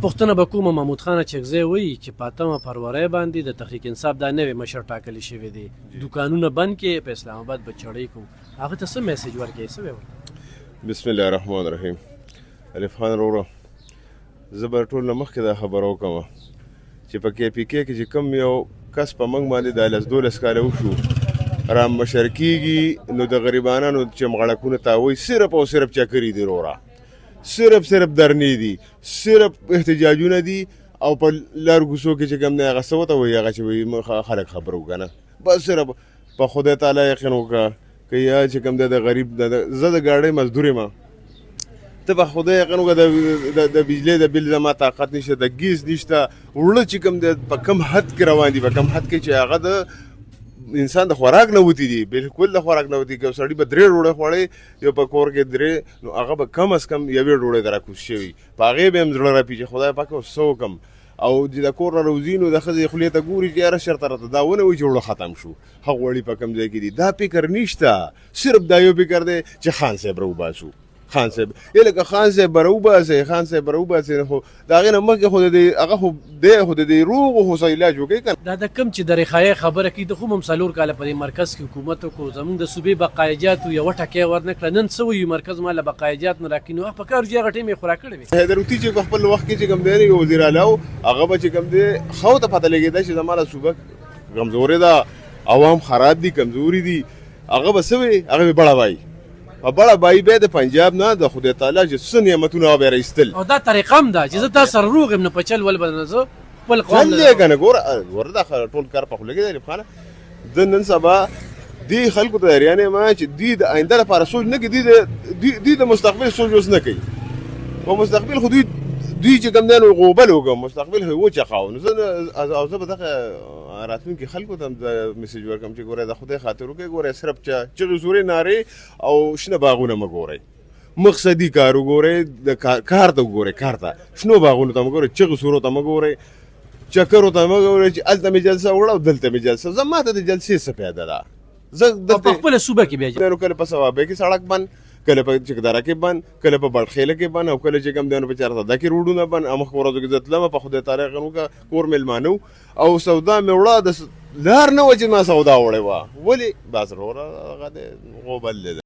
پوښتنه به کومه محمود خان اچکزی وایي چې په 8 فروری باندې د تحریک انصاف دا نوی مشر ټاکلی شوی دی، دوکانونه بند کې په اسلام آباد به چړۍ کوو، هغه ته څه میسج ورکوي، څه به ورته؟ بسم الله الرحمن الرحیم. الف خان وروره، زه به ټول نه مخکې دا خبره وکړم چې په کې پي کې کې چې کوم یو کس په موږ باندې دا 12 کاله وشو را مشر کېږي، نو د غریبانو چمغړکونه تاوی صرف او صرف چکري دي وروره، صرف درنې دي، صرف احتجاجونه دي، او په لارو کوڅو کې چې کوم دی هغه څه ورته وایي، هغه چې وایي خلک خبره وکړه، بس صرف په خدای تعالی یقین وکړه که یا چې کوم دی د غریب زه د ګاډۍ مزدور یم، ته په خدای یقین وکړه د بجلۍ د بل زما طاقت نشته، د ګیس نشته، وړه چې کوم دی په کم حد کې روان دي، په کم حد کې چې هغه د انسان د خوراک نه وتی دي، بالکل د خوراک نه وتی. که سړی به 3 ډوډۍ خوړی یو په کور کې 3، نو هغه به کم از کم 1 ډوډۍ ته راکوز شوي، په هغې به هم زړه راپي چې خدای پاک څه وکړم، او چې د کور نه راوځي نو د ښځې خولې ته ګوري چې یاره شرطه راته دا ونه وایي چې وړه ختم شو، هغه وړي په کوم ځای کې دي، دا فکر نشته، صرف دا یو فکر دی چې خان صاحب راوباسو، خان صاحب لکه خان صاحب به راوباسئ، خان صاحب به راوباسئ، خو د هغې نه مخکې خو د دې هغه خو دی خو د دې روغ خو څه علاج وکړئ که دا د کوم چې د رخایۍ خبره کوي، د خو هم 4 کاله په دې مرکز کې حکومت وکړو، زموږ د صوبې بقایجاتو یوه ټکی ورنه کړه، نن څه وایي مرکز ما له بقایجات نه راکړي، نو هغه په کار چې هغه ټیم یې خورا کړی وي. حیدرودي چې په خپل وخت کې چې کوم دی وزیر اعلی و، هغه به چې کوم دی ښه ورته پته لګېده چې زما د صوبه کمزورې ده، عوام خراب دي، کمزوري دي، هغه به څه وایي، هغه به بړه وایي، په بړه بایي بیا د پنجاب نه د خدای تعالی چې څه نعمتونه هغه به یې راایستل، او دا طریقه هم ده چې زه تا سره روغ یم، نو په چل ول به نه زه خپل قوم چل دی که نه، ګوره دا ټول کار په خوله کې دی الف خانه، زه نن سبا دې خلکو ته حیران یم چې دوی د آینده لپاره سوچ نه کوي، دوی د مستقبل سوچ اوس نه کوي، په مستقبل خو دوی چې کوم دی نو غوبل وکړم، مستقبل خو یې وچخاو، نو زه به دغه راتلونکي خلکو ته هم میسج ورکړم چې ګوره د خدای خاطر وکړئ، ګوره صرف چغې زورې نارې او شنه باغونه مه ګورئ، مقصدي کار وګورئ، د کار ته وګورئ، کار ته، شنو باغونو ته مه ګورئ، چغې سورو ته مه ګورئ، چکرو ته مه ګورئ چې هلته مې جلسه وکړه او دلته مې جلسه، زه ما ته د جلسې څه پیاده ده، زه په خپله صوبه کې بیا کله په ثوابۍ کې سړک بند، کله په چکداره کې بند، کله په بړخیله کې بند، او کله چې کوم دی نو په چارسده کې روډونه بند، مخکې ورځو کې زه تلمه په خدای تعالی یقین وکړه کور مېلمانه و او سودا مې وړه، د لار نه وه چې ما سودا وړې وه، ولې بس وروره هغه دی غوبل دی.